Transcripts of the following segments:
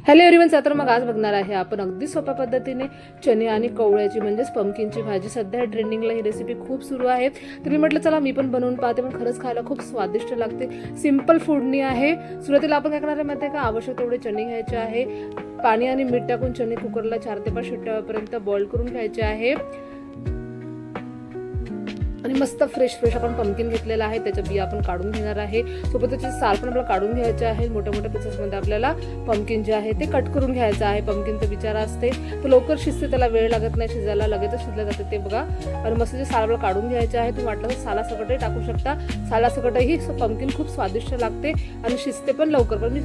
Hello everyone, तर मग आज बघणार आहे आपण अगदी सोप्या पद्धतीने चणे आणि कवळ्याची म्हणजेच पंपकिनची भाजी. सध्या ट्रेंडिंगला ही रेसिपी खूप सुरू आहे, तर मी म्हटलं चला मी पण बनवून पाहते. पण खरंच खायला खूप स्वादिष्ट लागते, सिंपल फूडनी आहे. सुरुवातीला आपण काय करणार आहे माहिती आहे का, आवश्यक तेवढे चणे घ्यायचे आहे. पाणी आणि मीठ टाकून चणे कुकरला 4 ते 5 शिट्ट्यापर्यंत बॉईल करून घ्यायचे आहे. आणि मस्त फ्रेश आपण पंपकिन घेतलेला आहे, त्याच्या बिया आपण काढून घेणार आहे. सोबत त्याचे साल पण आपल्याला काढून घ्यायचे आहे. मोठ्या मोठ्या पीसेसमध्ये आपल्याला पंपकिन जे आहे ते कट करून घ्यायचं आहे. पंपकिन तर बिचारा असते, तर लवकर शिजते, त्याला वेळ लागत नाही शिजायला, लगेचच शिजलं जाते ते बघा. आणि मस्त जे साल आपल्याला काढून घ्यायचे आहे. तुम्ही वाटलं तर सालासकटही टाकू शकता. सालासकटही पंपकिन खूप स्वादिष्ट लागते आणि शिजते पण लवकर. पण मी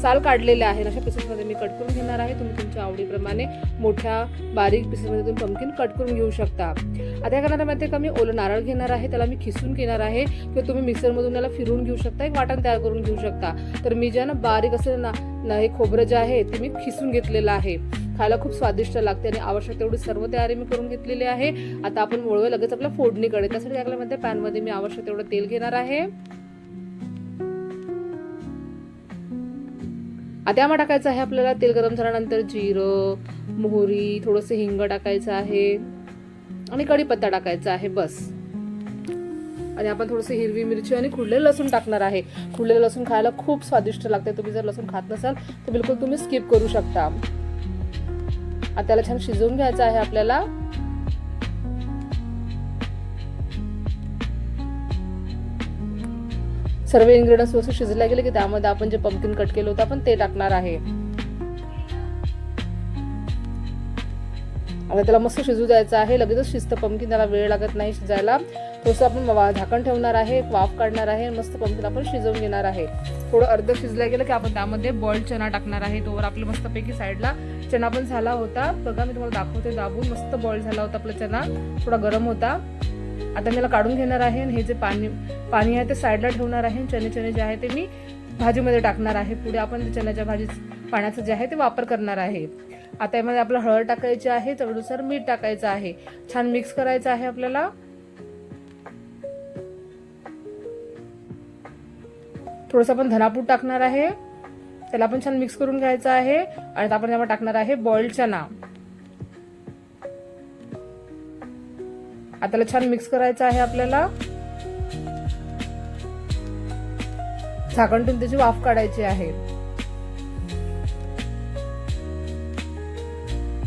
साल काढलेले आहे, अशा पीसेसमध्ये मी कट करून घेणार आहे. तुम्ही तुमच्या आवडीप्रमाणे मोठ्या बारीक पीसेसमध्ये तुम्ही पंपकिन कट करून घेऊ शकता. आता काय करणार माहिती आहे का, मी ओलं नारळ घेणार आहे, त्याला मी खिसून घेणार आहे. किंवा तुम्ही मिक्सरमधून त्याला फिरवून घेऊ शकता, एक वाटण तयार करून घेऊ शकता. तर मी जे ना बारीक असेल ना हे खोबरं जे आहे ते मी खिसून घेतलेलं आहे. खायला खूप स्वादिष्ट लागते आणि आवश्यक तेवढी सर्व तयारी मी करून घेतलेली आहे. आता आपण वळवूया लगेच आपल्या फोडणीकडे. त्यासाठी आपल्यामध्ये पॅनमध्ये मी आवश्यक तेवढं तेल घेणार आहे. आता यामध्ये टाकायचं आहे आपल्याला. तेल गरम झाल्यानंतर जिरं, मोहरी, थोडंसं हिंग टाकायचं आहे आणि कढीपत्ता टाकायचा आहे, बस. आणि आपण थोडंसं हिरवी मिरची आणि खुडलेलं लसूण टाकणार आहे. खुडलेलं लसूण खायला खूप स्वादिष्ट लागते. तुम्ही जर लसूण खात नसाल तर बिलकुल तुम्ही स्किप करू शकता. आता त्याला छान शिजवून घ्यायचं आहे आपल्याला. सर्व इन्ग्रेडियंट्स व्यवस्थित शिजले गेले की त्यामध्ये आपण जे पंपकिन कट केलं होतं आपण ते टाकणार आहे. आता त्याला मस्त शिजू द्यायचं आहे. लगेचच शिजतं पंपकिन, त्याला वेळ लागत नाही शिजायला. थोडंसं आपण झाकण ठेवणार आहे, वाफ काढणार आहे, मस्त पंपकिन आपण शिजवून घेणार आहे. थोडं अर्ध शिजलं गेलं की आपण त्यामध्ये बॉइल्ड चना टाकणार आहे. तोवर आपलं मस्तपैकी साईडला चना पण झाला होता बघा, मी तुम्हाला दाखवते दाबून. मस्त बॉइल्ड झाला होता आपला चना, थोडा गरम होता. आता मी त्याला काढून घेणार आहे आणि हे जे पाणी आहे ते साईडला ठेवणार आहे. चणे जे आहे ते मी भाजीमध्ये टाकणार आहे. पुढे आपण चण्याच्या पाण्याचं जे आहे ते वापर करणार आहे. आता यामध्ये आपलं हळद टाकायची आहे, चवीनुसार मीठ टाकायचं आहे. छान मिक्स करायचं आहे आपल्याला. थोडंसं आपण धनापूड टाकणार आहे, त्याला आपण छान मिक्स करून घ्यायचं आहे. आणि आपण यामध्ये टाकणार आहे बॉइल्ड चना. आता त्याला छान मिक्स करायचं आहे आपल्याला. झाकण ठेवून त्याची वाफ काढायची आहे.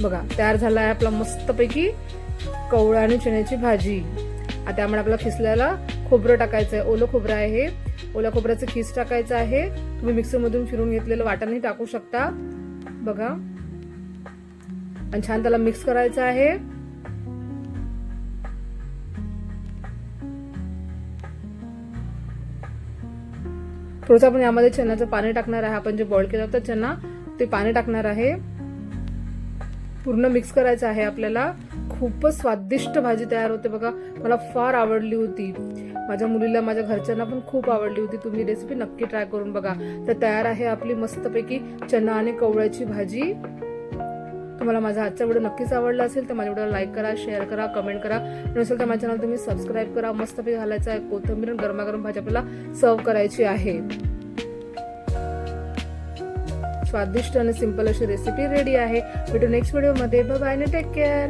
बघा तयार झाला आहे आपला मस्तपैकी कवळा आणि चण्याची भाजी. आता त्यामुळे आपल्याला खिसल्याला खोबरं टाकायचं आहे. ओलं खोबरं आहे हे, ओल्या खोबऱ्याचं खीस टाकायचं आहे. तुम्ही मिक्सर मधून फिरून घेतलेलं वाटणही टाकू शकता बघा. आणि छान त्याला मिक्स करायचं आहे. थोडंसं आपण यामध्ये चण्याचं पाणी टाकणार आहे. आपण जे बॉइल केलं होतं चना ते पाणी टाकणार आहे. पूर्ण मिक्स करायचं आहे आपल्याला. खूपच स्वादिष्ट भाजी तयार होते बघा. मला फार आवडली होती, माझ्या मुलीला, माझ्या घरच्यांना पण खूप आवडली होती. तुम्ही रेसिपी नक्की ट्राय करून बघा. तर तयार आहे आपली मस्तपैकी चना आणि कवळ्याची भाजी. तुम्हाला माझा आजचा व्हिडिओ नक्कीच आवडला असेल तर माझ्या व्हिडिओला लाईक करा, शेअर करा, कमेंट करा. नसेल तर माझ्या चॅनल तुम्ही सबस्क्राईब करा. मस्तपैकी घालायचं आहे कोथिंबीर आणि गरमागरम भाजी आपल्याला सर्व करायची आहे. स्वादिष्ट आणि सिंपल अशी रेसिपी रेडी आहे. भेटू नेक्स्ट व्हिडिओमध्ये. बाय बाय आणि टेक केअर.